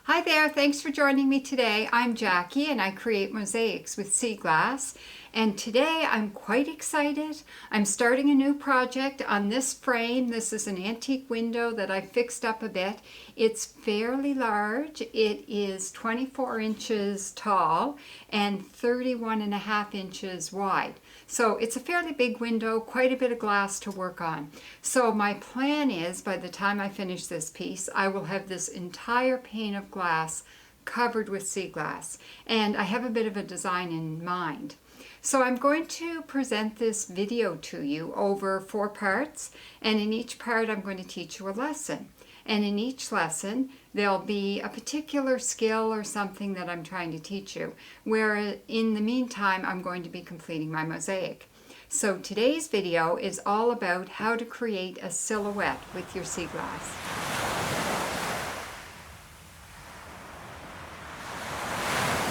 Hi there, thanks for joining me today. I'm Jackie and I create mosaics with sea glass. And today I'm quite excited. I'm starting a new project on this frame. This is an antique window that I fixed up a bit. It's fairly large. It is 24 inches tall and 31.5 inches wide. So it's a fairly big window, quite a bit of glass to work on. So my plan is by the time I finish this piece, I will have this entire pane of glass covered with sea glass. And I have a bit of a design in mind. So I'm going to present this video to you over 4 parts, and in each part I'm going to teach you a lesson. And in each lesson there'll be a particular skill or something that I'm trying to teach you, where in the meantime I'm going to be completing my mosaic. So today's video is all about how to create a silhouette with your sea glass.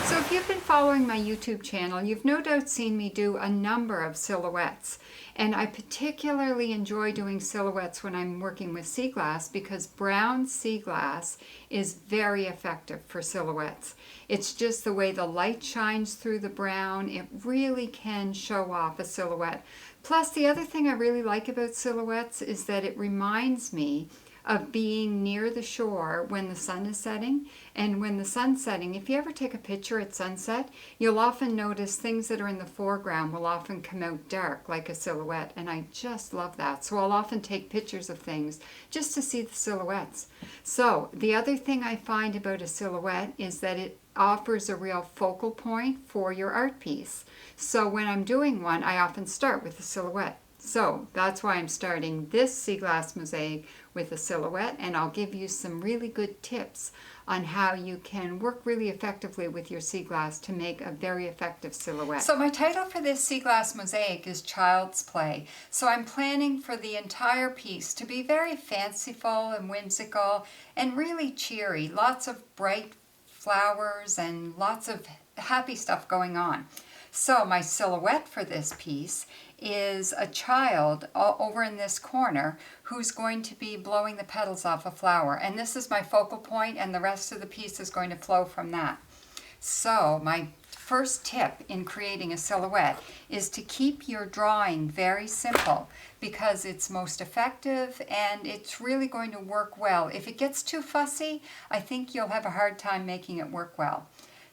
So if you've been following my YouTube channel, you've no doubt seen me do a number of silhouettes. And I particularly enjoy doing silhouettes when I'm working with sea glass because brown sea glass is very effective for silhouettes. It's just the way the light shines through the brown. It really can show off a silhouette. Plus, the other thing I really like about silhouettes is that it reminds me of being near the shore when the sun is setting. And when the sun's setting, if you ever take a picture at sunset, you'll often notice things that are in the foreground will often come out dark like a silhouette, and I just love that. So I'll often take pictures of things just to see the silhouettes. So the other thing I find about a silhouette is that it offers a real focal point for your art piece. So when I'm doing one, I often start with a silhouette. So that's why I'm starting this sea glass mosaic with a silhouette, and I'll give you some really good tips on how you can work really effectively with your sea glass to make a very effective silhouette. So my title for this sea glass mosaic is Child's Play. So I'm planning for the entire piece to be very fanciful and whimsical and really cheery. Lots of bright flowers and lots of happy stuff going on. So my silhouette for this piece is a child over in this corner who's going to be blowing the petals off a flower. And this is my focal point, and the rest of the piece is going to flow from that. So my first tip in creating a silhouette is to keep your drawing very simple because it's most effective and it's really going to work well. If it gets too fussy, I think you'll have a hard time making it work well.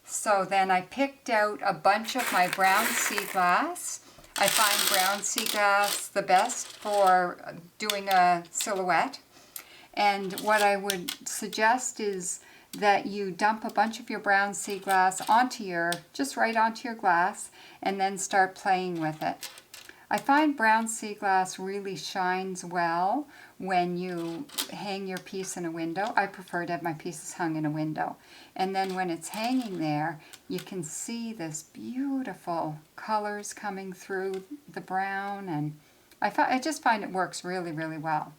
So then I picked out a bunch of my brown sea glass. I find brown sea glass the best for doing a silhouette. And what I would suggest is that you dump a bunch of your brown sea glass just right onto your glass, and then start playing with it. I find brown sea glass really shines well when you hang your piece in a window. I prefer to have my pieces hung in a window. And then when it's hanging there, you can see this beautiful colors coming through the brown, and I just find it works really, really well.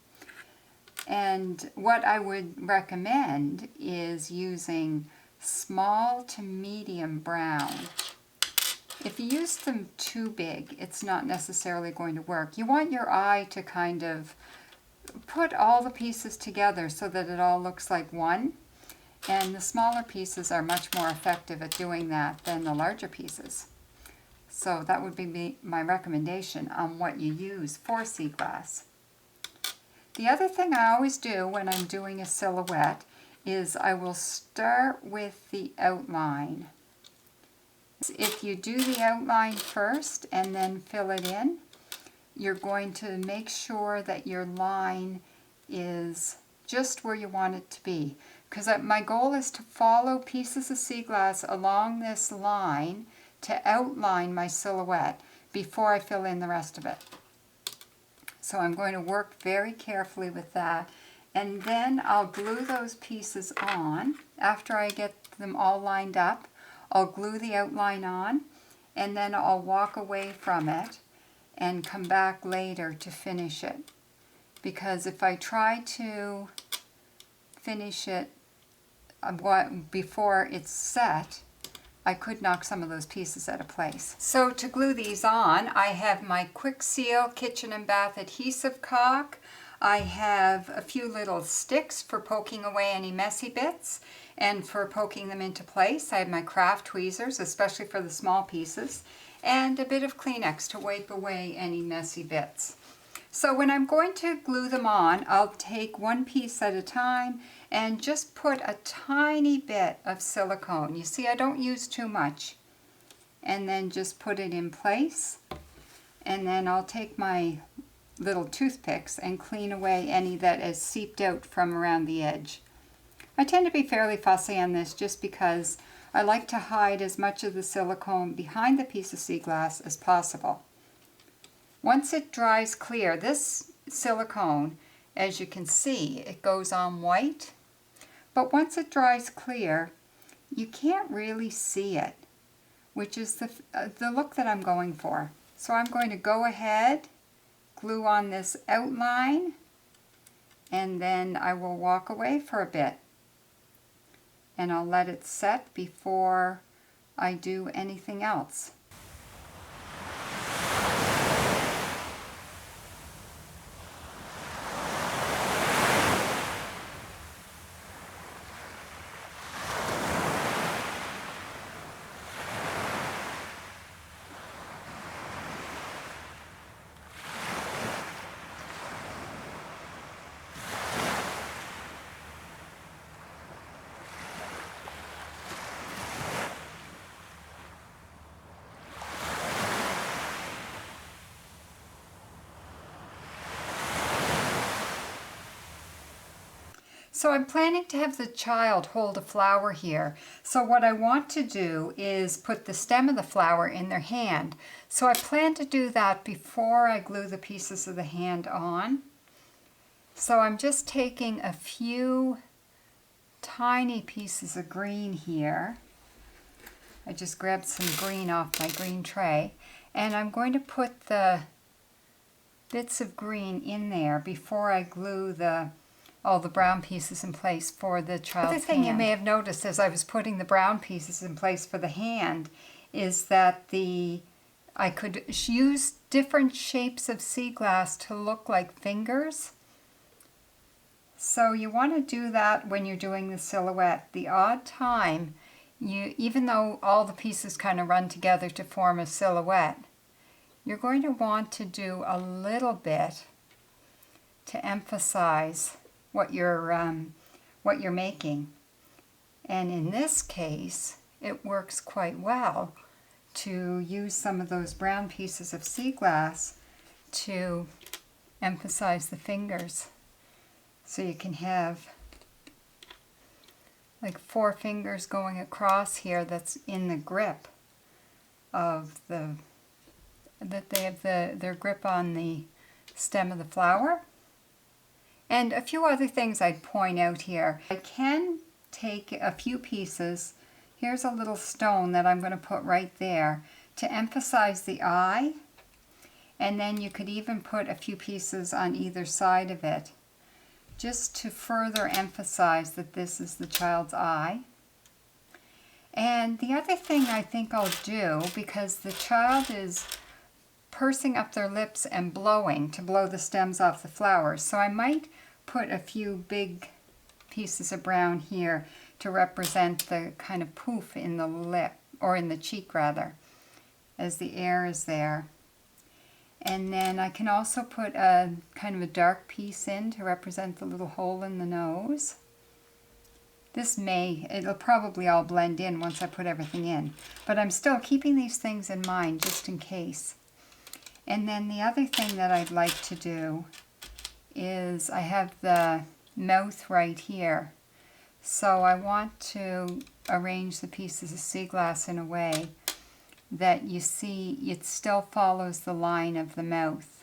And what I would recommend is using small to medium brown. If you use them too big, it's not necessarily going to work. You want your eye to kind of put all the pieces together so that it all looks like one. And the smaller pieces are much more effective at doing that than the larger pieces. So that would be my recommendation on what you use for sea glass. The other thing I always do when I'm doing a silhouette is I will start with the outline. If you do the outline first and then fill it in, you're going to make sure that your line is just where you want it to be. Because my goal is to follow pieces of sea glass along this line to outline my silhouette before I fill in the rest of it. So I'm going to work very carefully with that. And then I'll glue those pieces on. After I get them all lined up, I'll glue the outline on, and then I'll walk away from it and come back later to finish it. Because if I try to finish it before it's set, I could knock some of those pieces out of place. So to glue these on, I have my Quick Seal Kitchen and Bath Adhesive Caulk. I have a few little sticks for poking away any messy bits and for poking them into place. I have my craft tweezers, especially for the small pieces, and a bit of Kleenex to wipe away any messy bits. So when I'm going to glue them on, I'll take one piece at a time and just put a tiny bit of silicone. You see, I don't use too much. And then just put it in place. And then I'll take my little toothpicks and clean away any that is seeped out from around the edge. I tend to be fairly fussy on this just because I like to hide as much of the silicone behind the piece of sea glass as possible. Once it dries clear, this silicone, as you can see, it goes on white. But once it dries clear, you can't really see it, which is the look that I'm going for. So I'm going to go ahead, glue on this outline, and then I will walk away for a bit. And I'll let it set before I do anything else. So I'm planning to have the child hold a flower here. So what I want to do is put the stem of the flower in their hand. So I plan to do that before I glue the pieces of the hand on. So I'm just taking a few tiny pieces of green here. I just grabbed some green off my green tray. And I'm going to put the bits of green in there before I glue all the brown pieces in place for the child's hand. The other thing you may have noticed as I was putting the brown pieces in place for the hand is that I could use different shapes of sea glass to look like fingers. So you want to do that when you're doing the silhouette. The odd time, even though all the pieces kind of run together to form a silhouette, you're going to want to do a little bit to emphasize what you're making. And in this case, it works quite well to use some of those brown pieces of sea glass to emphasize the fingers. So you can have like 4 fingers going across here that's in the grip of that they have their grip on the stem of the flower. And a few other things I'd point out here. I can take a few pieces. Here's a little stone that I'm going to put right there to emphasize the eye. And then you could even put a few pieces on either side of it, just to further emphasize that this is the child's eye. And the other thing I think I'll do, because the child is pursing up their lips and blowing to blow the stems off the flowers, so I might put a few big pieces of brown here to represent the kind of poof in the lip, or in the cheek rather, as the air is there. And then I can also put a kind of a dark piece in to represent the little hole in the nose. It'll probably all blend in once I put everything in, but I'm still keeping these things in mind just in case. And then the other thing that I'd like to do is I have the mouth right here. So I want to arrange the pieces of sea glass in a way that you see it still follows the line of the mouth.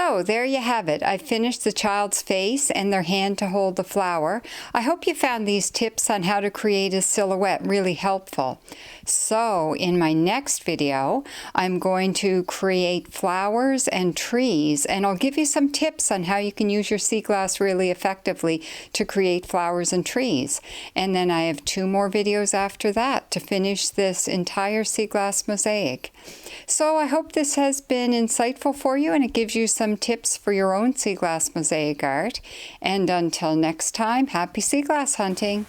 So there you have it. I finished the child's face and their hand to hold the flower. I hope you found these tips on how to create a silhouette really helpful. So in my next video, I'm going to create flowers and trees, and I'll give you some tips on how you can use your sea glass really effectively to create flowers and trees. And then I have 2 more videos after that to finish this entire sea glass mosaic. So I hope this has been insightful for you and it gives you some tips for your own sea glass mosaic art. And until next time, happy sea glass hunting!